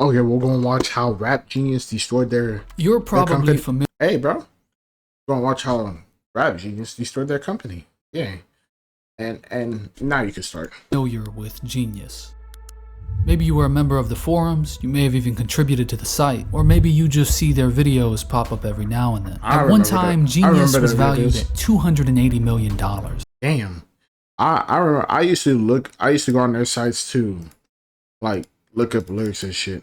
Okay, we're gonna watch how Rap Genius destroyed their. You're their probably company. familiar. Hey, bro, we're gonna watch how Rap Genius destroyed their company. Yeah, and now you can start. With Genius. Maybe you were a member of the forums, you may have even contributed to the site, or maybe you just see their videos pop up every now and then. At one time, Genius was valued at $280 million. Damn. I remember I used to go on their sites to like look up lyrics and shit.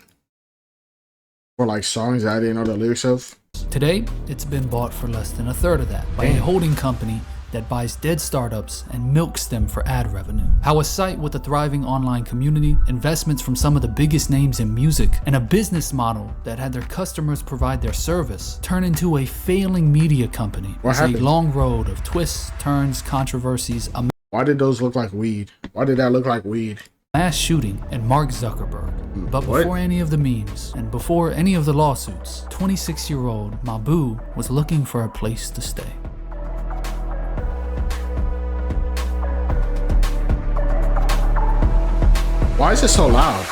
For like songs that I didn't know the lyrics of. Today, it's been bought for less than a third of that by a holding company that buys dead startups and milks them for ad revenue. How a site with a thriving online community, investments from some of the biggest names in music, and a business model that had their customers provide their service turn into a failing media company. It's a long road of twists, turns, controversies. Why did those look like weed? Why did that look like weed? Mass shooting and Mark Zuckerberg. But before any of the memes and before any of the lawsuits, 26-year-old Mabu was looking for a place to stay. Why is it so loud?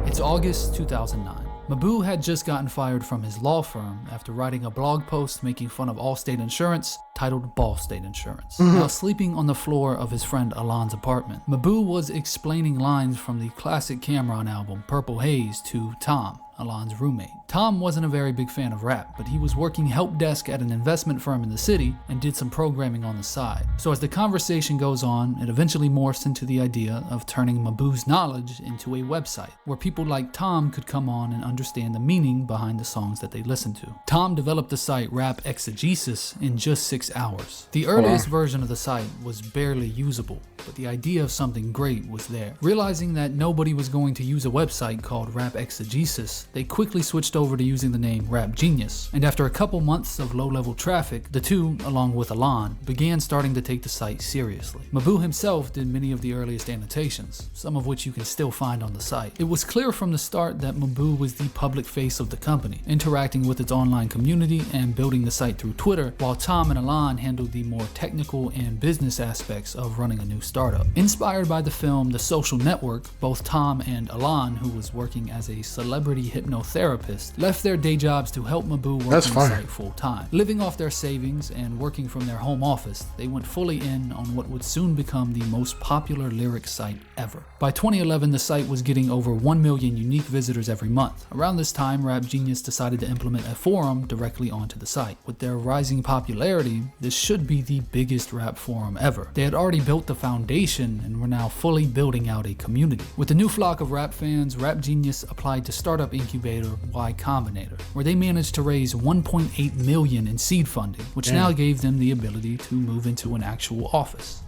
It's August 2009. Mabu had just gotten fired from his law firm after writing a blog post making fun of Allstate Insurance titled Ball State Insurance. While sleeping on the floor of his friend Alon's apartment, Mabu was explaining lines from the classic Cameron album Purple Haze to Tom, Alon's roommate. Tom wasn't a very big fan of rap, but he was working help desk at an investment firm in the city and did some programming on the side. So as the conversation goes on, it eventually morphs into the idea of turning Mabu's knowledge into a website, where people like Tom could come on and understand the meaning behind the songs that they listen to. Tom developed the site Rap Exegesis in just 6 hours. The earliest version of the site was barely usable, but the idea of something great was there. Realizing that nobody was going to use a website called Rap Exegesis, they quickly switched over to using the name Rap Genius, and after a couple months of low-level traffic, the two, along with Alon, began starting to take the site seriously. Mabu himself did many of the earliest annotations, some of which you can still find on the site. It was clear from the start that Mabu was the public face of the company, interacting with its online community and building the site through Twitter, while Tom and Alon handled the more technical and business aspects of running a new startup. Inspired by the film The Social Network, both Tom and Alon, who was working as a celebrity hypnotherapist, left their day jobs to help Mabu work on the site full time. Living off their savings and working from their home office, they went fully in on what would soon become the most popular lyric site ever. By 2011, the site was getting over 1 million unique visitors every month. Around this time, Rap Genius decided to implement a forum directly onto the site. With their rising popularity, this should be the biggest rap forum ever. They had already built the foundation and were now fully building out a community. With the new flock of rap fans, Rap Genius applied to startup incubator Y Combinator, where they managed to raise 1.8 million in seed funding, which now gave them the ability to move into an actual office.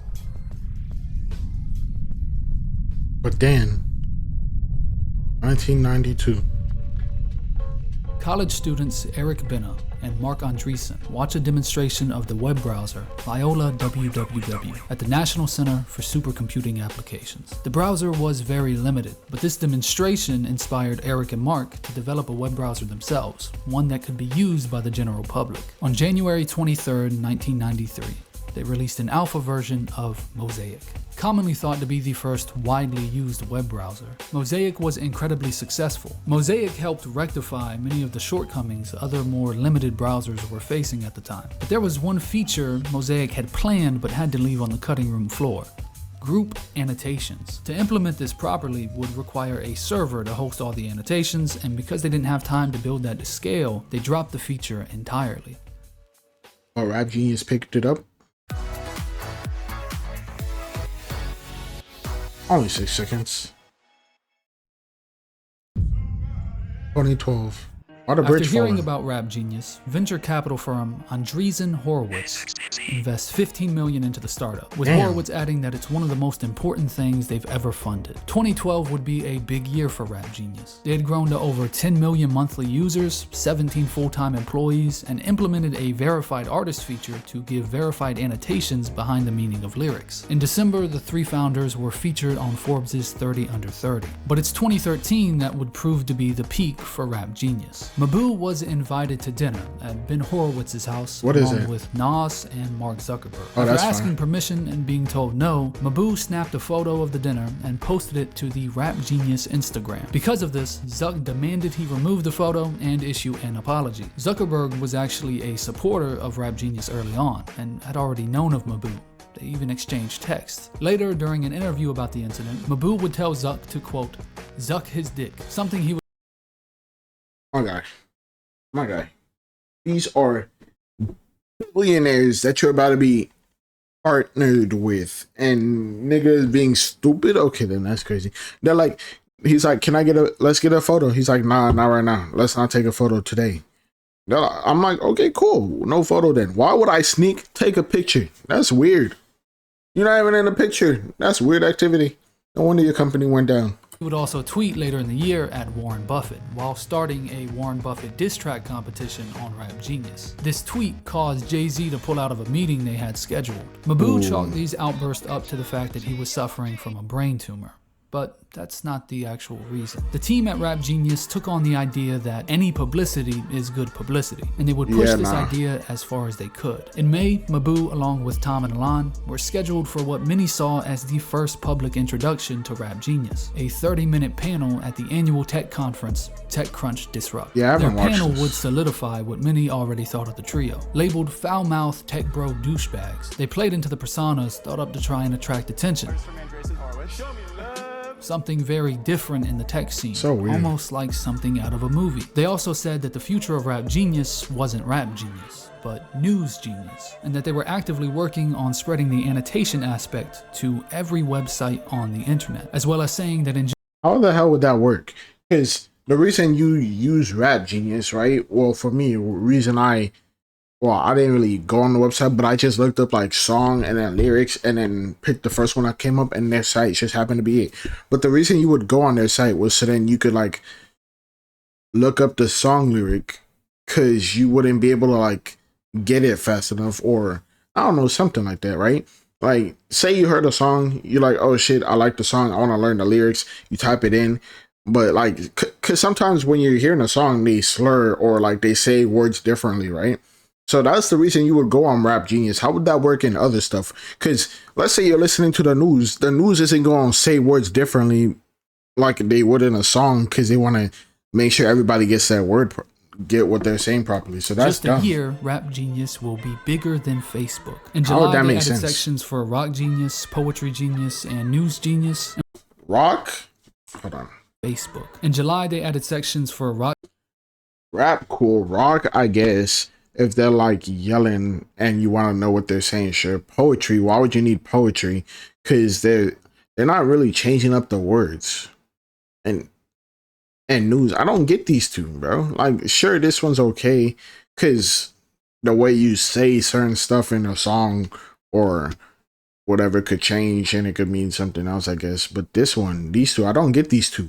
But then, 1992. College students Eric Benna and Mark Andreessen watch a demonstration of the web browser Viola WWW at the National Center for Supercomputing Applications. The browser was very limited, but this demonstration inspired Eric and Mark to develop a web browser themselves, one that could be used by the general public. On January 23rd, 1993, they released an alpha version of Mosaic. Commonly thought to be the first widely used web browser, Mosaic was incredibly successful. Mosaic helped rectify many of the shortcomings other more limited browsers were facing at the time. But there was one feature Mosaic had planned but had to leave on the cutting room floor: group annotations. To implement this properly would require a server to host all the annotations, and because they didn't have time to build that to scale, they dropped the feature entirely. Oh, Rap Genius picked it up? Only 6 seconds. 2012. After hearing about Rap Genius, venture capital firm Andreessen Horowitz invests $15 million into the startup, with Horowitz adding that it's one of the most important things they've ever funded. 2012 would be a big year for Rap Genius. They had grown to over 10 million monthly users, 17 full-time employees, and implemented a verified artist feature to give verified annotations behind the meaning of lyrics. In December, the three founders were featured on Forbes' 30 Under 30. But it's 2013 that would prove to be the peak for Rap Genius. Maboo was invited to dinner at Ben Horowitz's house along with Nas and Mark Zuckerberg. After asking permission and being told no, Maboo snapped a photo of the dinner and posted it to the Rap Genius Instagram. Because of this, Zuck demanded he remove the photo and issue an apology. Zuckerberg was actually a supporter of Rap Genius early on and had already known of Maboo. They even exchanged texts. Later, during an interview about the incident, Maboo would tell Zuck to, quote, "Zuck his dick," something he would... My guy. These are billionaires that you're about to be partnered with, and niggas being stupid. Okay, then that's crazy. They're like, he's like, let's get a photo. He's like, nah, not right now. Let's not take a photo today. I'm like, okay, cool. No photo then. Why would I take a picture? That's weird. You're not even in the picture. That's weird activity. No wonder your company went down. He would also tweet later in the year at Warren Buffett while starting a Warren Buffett diss track competition on Rap Genius. This tweet caused Jay-Z to pull out of a meeting they had scheduled. Maboo chalked these outbursts up to the fact that he was suffering from a brain tumor. But that's not the actual reason. The team at Rap Genius took on the idea that any publicity is good publicity, and they would push this idea as far as they could. In May, Maboo, along with Tom and Alon, were scheduled for what many saw as the first public introduction to Rap Genius, a 30-minute panel at the annual tech conference, TechCrunch Disrupt. Their panel would solidify what many already thought of the trio. Labeled foul-mouthed tech bro douchebags, they played into the personas thought up to try and attract attention. Something very different in the tech scene, almost like something out of a movie. They also said that the future of Rap Genius wasn't Rap Genius, but News Genius, and that they were actively working on spreading the annotation aspect to every website on the internet, as well as saying that in... How the hell would that work? Because the reason you use Rap Genius, right? Well, for me, I didn't really go on the website, but I just looked up like song and then lyrics and then picked the first one that came up, and their site just happened to be it. But the reason you would go on their site was so then you could like look up the song lyric, because you wouldn't be able to like get it fast enough, or I don't know, something like that, right? Like, say you heard a song, you're like, oh shit, I like the song, I want to learn the lyrics. You type it in, but like, because sometimes when you're hearing a song, they slur or like they say words differently, right? So that's the reason you would go on Rap Genius. How would that work in other stuff? Because let's say you're listening to the news isn't going to say words differently like they would in a song, because they want to make sure everybody gets that word, get what they're saying properly. So that's just a year, Rap Genius will be bigger than Facebook. In July, they added sections for Rock Genius, Poetry Genius, and News Genius. Rock? Hold on. Facebook. In July, they added sections for Rap, cool. Rock, I guess. If they're like yelling and you want to know what they're saying, sure. Poetry, why would you need poetry? Because they're not really changing up the words. And news, I don't get these two, bro. Like, sure, this one's okay because the way you say certain stuff in a song or whatever could change and it could mean something else, I guess. But this one, these two, I don't get these two.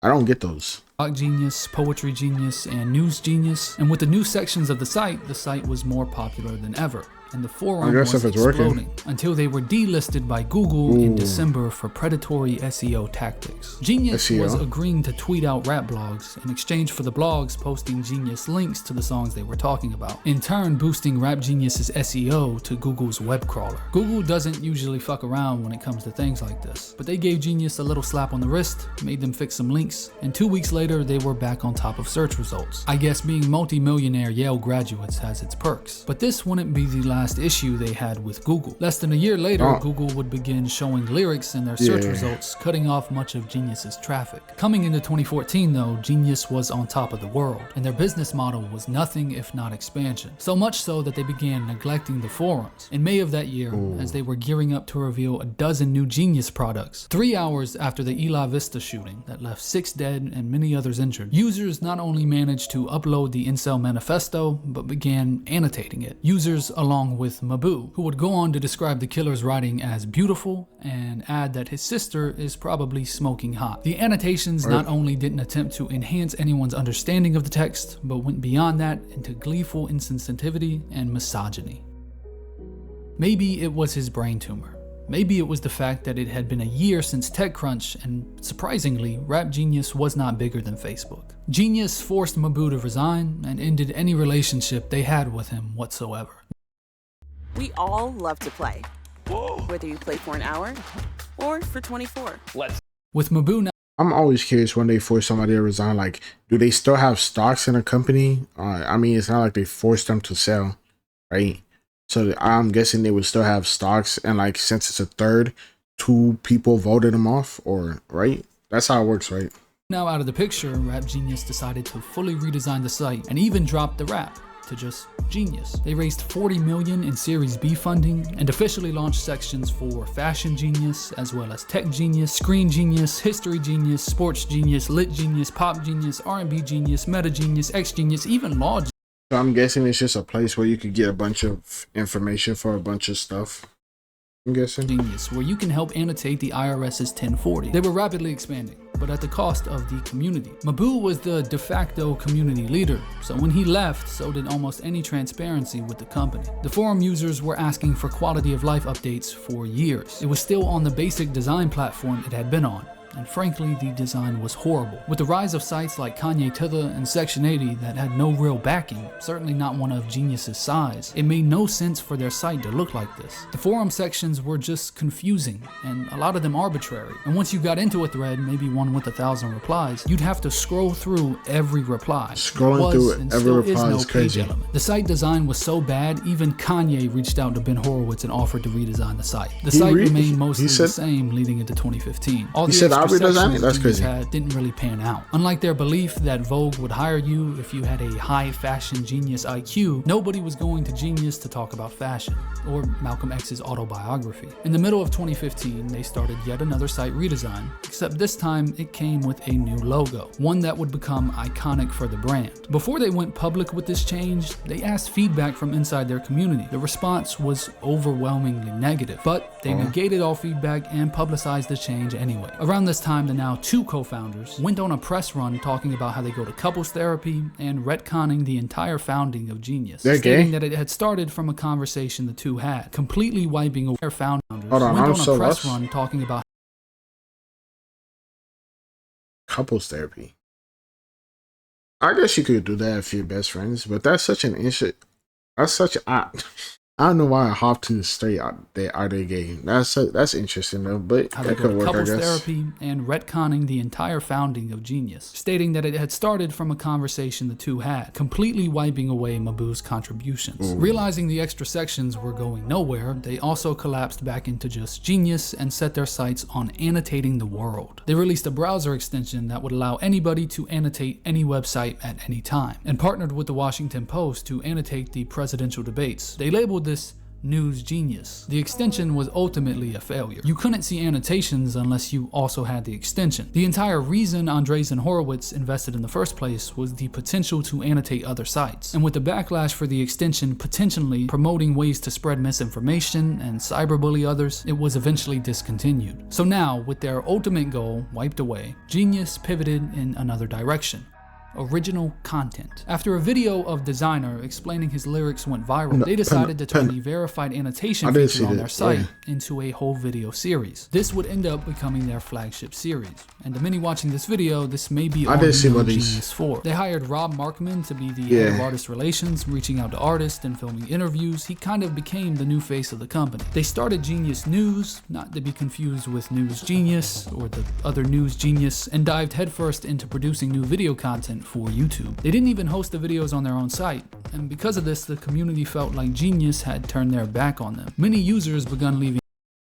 I don't get those. Rock Genius, Poetry Genius, and News Genius. And with the new sections of the site was more popular than ever. And the forum was exploding until they were delisted by Google in December for predatory SEO tactics. Genius was agreeing to tweet out rap blogs in exchange for the blogs posting Genius links to the songs they were talking about, in turn boosting Rap Genius's SEO to Google's web crawler. Google doesn't usually fuck around when it comes to things like this, but they gave Genius a little slap on the wrist, made them fix some links, and 2 weeks later they were back on top of search results. I guess being multi-millionaire Yale graduates has its perks, but this wouldn't be the last issue they had with Google. Less than a year later, Google would begin showing lyrics in their search results, cutting off much of Genius's traffic. Coming into 2014 though, Genius was on top of the world, and their business model was nothing if not expansion. So much so that they began neglecting the forums. In May of that year, as they were gearing up to reveal a dozen new Genius products, 3 hours after the Ela Vista shooting that left 6 dead and many others injured, users not only managed to upload the incel manifesto, but began annotating it. Users along with Maboo, who would go on to describe the killer's writing as beautiful and add that his sister is probably smoking hot. The annotations not only didn't attempt to enhance anyone's understanding of the text, but went beyond that into gleeful insensitivity and misogyny. Maybe it was his brain tumor. Maybe it was the fact that it had been a year since TechCrunch, and surprisingly, Rap Genius was not bigger than Facebook. Genius forced Maboo to resign and ended any relationship they had with him whatsoever. We all love to play. Whether you play for an hour or for 24. With Maboo now I'm always curious when they force somebody to resign, like, do they still have stocks in a company? I mean, it's not like they forced them to sell, right? So I'm guessing they would still have stocks, and like, since it's a third, 2 people voted them off, or, right? That's how it works, right? Now out of the picture, Rap Genius decided to fully redesign the site and even dropped the rap to just Genius. They raised $40 million in Series B funding and officially launched sections for Fashion Genius, as well as Tech Genius, Screen Genius, History Genius, Sports Genius, Lit Genius, Pop Genius, R&B Genius, Meta Genius, X Genius, even Law Genius. So I'm guessing it's just a place where you could get a bunch of information for a bunch of stuff. I'm guessing. Genius, where you can help annotate the IRS's 1040. They were rapidly expanding, but at the cost of the community. Maboo was the de facto community leader, so when he left, so did almost any transparency with the company. The forum users were asking for quality of life updates for years. It was still on the basic design platform it had been on, and frankly, the design was horrible. With the rise of sites like Kanye Titha and Section 80 that had no real backing, certainly not one of Genius's size, it made no sense for their site to look like this. The forum sections were just confusing, and a lot of them arbitrary. And once you got into a thread, maybe one with 1,000 replies, you'd have to scroll through every reply. Scrolling through every reply is crazy. The site design was so bad, even Kanye reached out to Ben Horowitz and offered to redesign the site. The site remained mostly the same leading into 2015. All the sections that's crazy. Didn't really pan out. Unlike their belief that Vogue would hire you if you had a high fashion genius IQ, nobody was going to Genius to talk about fashion, or Malcolm X's autobiography. In the middle of 2015, they started yet another site redesign, except this time it came with a new logo, one that would become iconic for the brand. Before they went public with this change, they asked feedback from inside their community. The response was overwhelmingly negative, but they negated all feedback and publicized the change anyway. Around this time, the now 2 co-founders went on a press run talking about how they go to couples therapy and retconning the entire founding of Genius, stating that it had started from a conversation the 2 had, completely wiping away their founders. Went on a press run talking about couples therapy. I guess you could do that if you're best friends, but that's such an issue. That's such I don't know why I hopped to the straight are they gay. That's interesting though, but that could work, I guess. Couples therapy and retconning the entire founding of Genius, stating that it had started from a conversation the 2 had, completely wiping away Maboo's contributions. Realizing the extra sections were going nowhere, they also collapsed back into just Genius and set their sights on annotating the world. They released a browser extension that would allow anybody to annotate any website at any time, and partnered with the Washington Post to annotate the presidential debates. They labeled this News Genius. The extension was ultimately a failure. You couldn't see annotations unless you also had the extension. The entire reason Andreessen Horowitz invested in the first place was the potential to annotate other sites. And with the backlash for the extension potentially promoting ways to spread misinformation and cyberbully others, it was eventually discontinued. So now, with their ultimate goal wiped away, Genius pivoted in another direction. Original content. After a video of Designer explaining his lyrics went viral, they decided to turn the verified annotation feature on their site into a whole video series. This would end up becoming their flagship series. And to many watching this video, this may be all Genius for. They hired Rob Markman to be the head of artist relations, reaching out to artists and filming interviews. He kind of became the new face of the company. They started Genius News, not to be confused with News Genius or the other News Genius, and dived headfirst into producing new video content for YouTube. They didn't even host the videos on their own site, and because of this, the community felt like Genius had turned their back on them. Many users begun leaving.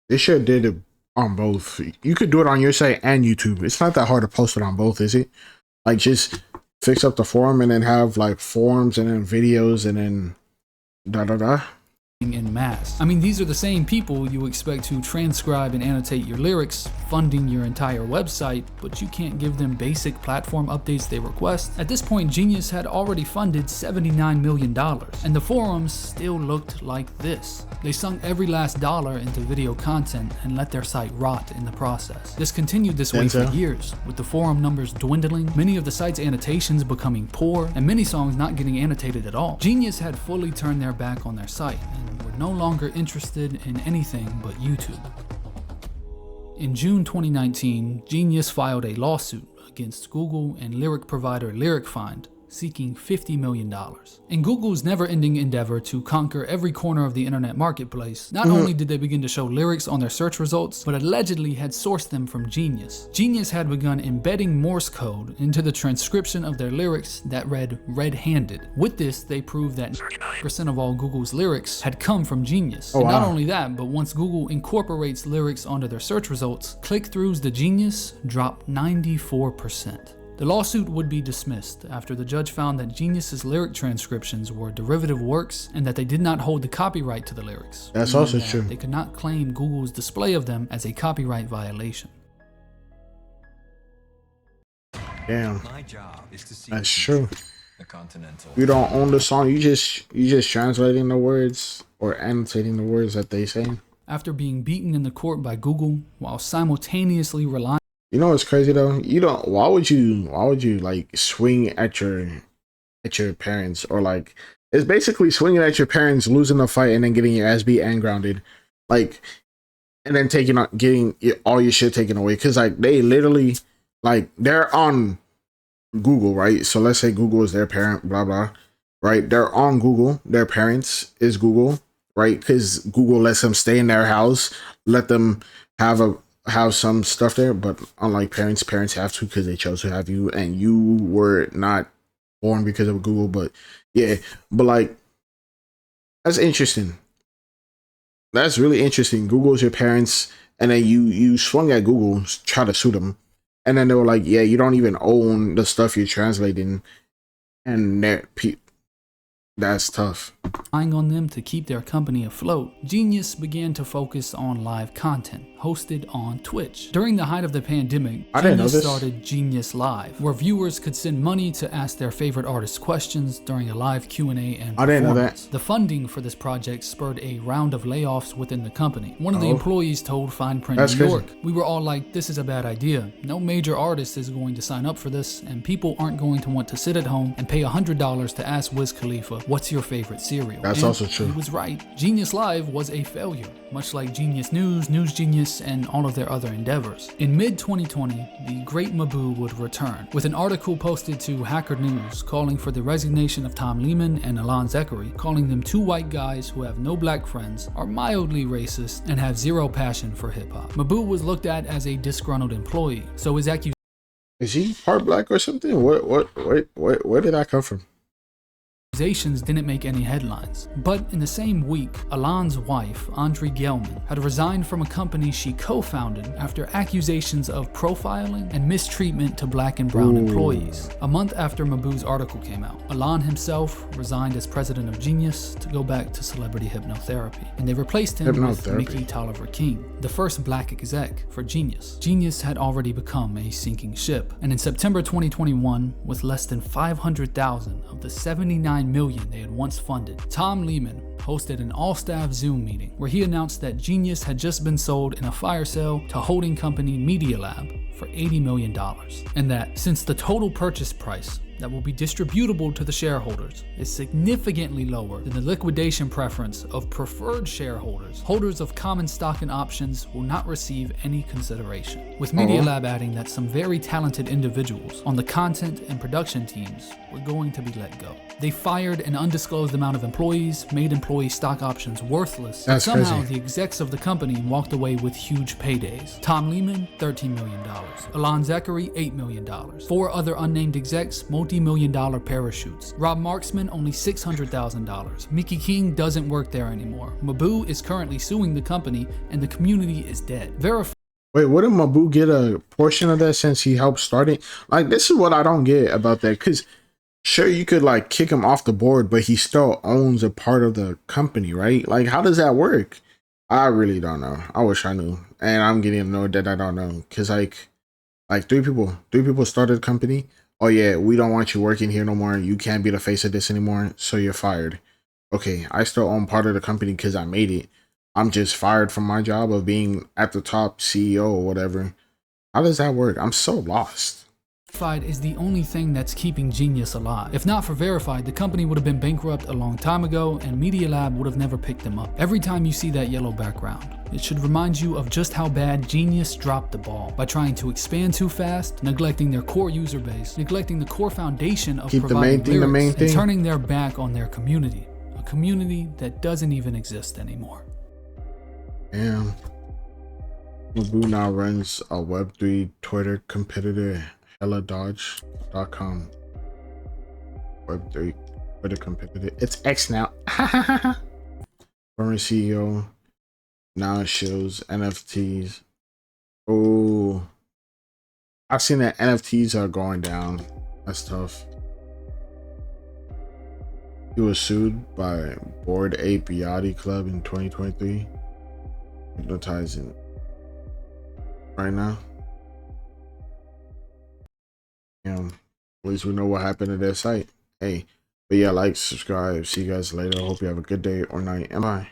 They sure did it on both. You could do it on your site and YouTube. It's not that hard to post it on both, is it? Like, just fix up the forum and then have like forums and then videos and then in mass. I mean, these are the same people you expect to transcribe and annotate your lyrics, funding your entire website, but you can't give them basic platform updates they request. At this point, Genius had already funded $79 million, and the forums still looked like this. They sunk every last dollar into video content and let their site rot in the process. This continued this way for years, with the forum numbers dwindling, many of the site's annotations becoming poor, and many songs not getting annotated at all. Genius had fully turned their back on their site, and were no longer interested in anything but YouTube. In June 2019, Genius filed a lawsuit against Google and lyric provider LyricFind, seeking $50 million. In Google's never-ending endeavor to conquer every corner of the internet marketplace, not only did they begin to show lyrics on their search results, but allegedly had sourced them from Genius. Genius had begun embedding Morse code into the transcription of their lyrics that read red-handed. With this, they proved that 99% of all Google's lyrics had come from Genius. And not only that, but once Google incorporates lyrics onto their search results, click-throughs to Genius dropped 94%. The lawsuit would be dismissed after the judge found that Genius's lyric transcriptions were derivative works and that they did not hold the copyright to the lyrics. That's also true. They could not claim Google's display of them as a copyright violation. Damn. My job is to see That's true. the Continental. You don't own the song. You just translating the words or annotating the words that they say. After being beaten in the court by Google while simultaneously relying. You know what's crazy though? You don't. Why would you like swing at your parents, or like it's basically swinging at your parents, losing the fight, and then getting your ass beat and grounded, like, and then getting all your shit taken away? Cause like they literally, like, they're on Google, right? So let's say Google is their parent, blah blah, right? They're on Google. Their parents is Google, right? Cause Google lets them stay in their house, let them have some stuff there, but unlike parents have to because they chose to have you, and you were not born because of Google. But yeah, but like, that's interesting. That's really interesting. Google's your parents, and then you swung at Google, try to sue them, and then they were like, yeah, you don't even own the stuff you're translating, and that's tough. Relying on them to keep their company afloat, Genius began to focus on live content hosted on Twitch. During the height of the pandemic, Genius started Genius Live, where viewers could send money to ask their favorite artists questions during a live Q&A and performance. I didn't know that. The funding for this project spurred a round of layoffs within the company. One of the employees told Fine Print New York, "We were all like, this is a bad idea. No major artist is going to sign up for this, and people aren't going to want to sit at home and pay $100 to ask Wiz Khalifa, what's your favorite cereal?" That's also true. He was right. Genius Live was a failure, much like Genius News, News Genius, and all of their other endeavors. In mid-2020, the Great Maboo would return, with an article posted to Hacker News calling for the resignation of Tom Lehman and Alon Zakarey, calling them two white guys who have no black friends, are mildly racist, and have zero passion for hip-hop. Maboo was looked at as a disgruntled employee, so his accusation... Is he part black or something? Where did that come from? Accusations didn't make any headlines. But in the same week, Alon's wife, Andre Gelman, had resigned from a company she co-founded after accusations of profiling and mistreatment to black and brown employees. A month after Maboo's article came out, Alon himself resigned as president of Genius to go back to celebrity hypnotherapy, and they replaced him with Mickey Tolliver King, the first black exec for Genius. Genius had already become a sinking ship, and in September 2021, with less than 500,000 of the 79 million they had once funded, Tom Lehman hosted an all-staff Zoom meeting where he announced that Genius had just been sold in a fire sale to holding company Media Lab for $80 million, and that since the total purchase price that will be distributable to the shareholders is significantly lower than the liquidation preference of preferred shareholders, holders of common stock and options will not receive any consideration. With Media Lab adding that some very talented individuals on the content and production teams were going to be let go. They fired an undisclosed amount of employees, made employee stock options worthless, and somehow the execs of the company walked away with huge paydays. Tom Lehman, $13 million. Alon Zakarey, $8 million. 4 other unnamed execs, multi-million-dollar parachutes. Rob Marksman, only $600,000. Mickey King doesn't work there anymore. Maboo is currently suing the company, and the community is dead. Wait, wouldn't Maboo get a portion of that since he helped start it? Like, this is what I don't get about that, because sure, you could like kick him off the board, but he still owns a part of the company, right? Like, how does that work? I really don't know. I wish I knew, and I'm getting to know that I don't know, because like three people started a company. Oh yeah, we don't want you working here no more. You can't be the face of this anymore, so you're fired. Okay, I still own part of the company because I made it. I'm just fired from my job of being at the top CEO or whatever. How does that work? I'm so lost. Verified is the only thing that's keeping Genius alive. If not for Verified, the company would have been bankrupt a long time ago and Media Lab would have never picked them up. Every time you see that yellow background, it should remind you of just how bad Genius dropped the ball by trying to expand too fast, neglecting their core user base, neglecting the core foundation of providing lyrics, and turning their back on their community. A community that doesn't even exist anymore. Damn. Maboo now runs a Web3 Twitter competitor, helladodge.com. Web3 Twitter competitor. It's X now. Former CEO. Now it shows NFTs. Oh, I've seen that NFTs are going down. That's tough. He was sued by Bored Ape Yachty Club in 2023. Hypnotizing right now. At least we know what happened to their site. Hey, but yeah, like, subscribe. See you guys later. Hope you have a good day or night. Bye.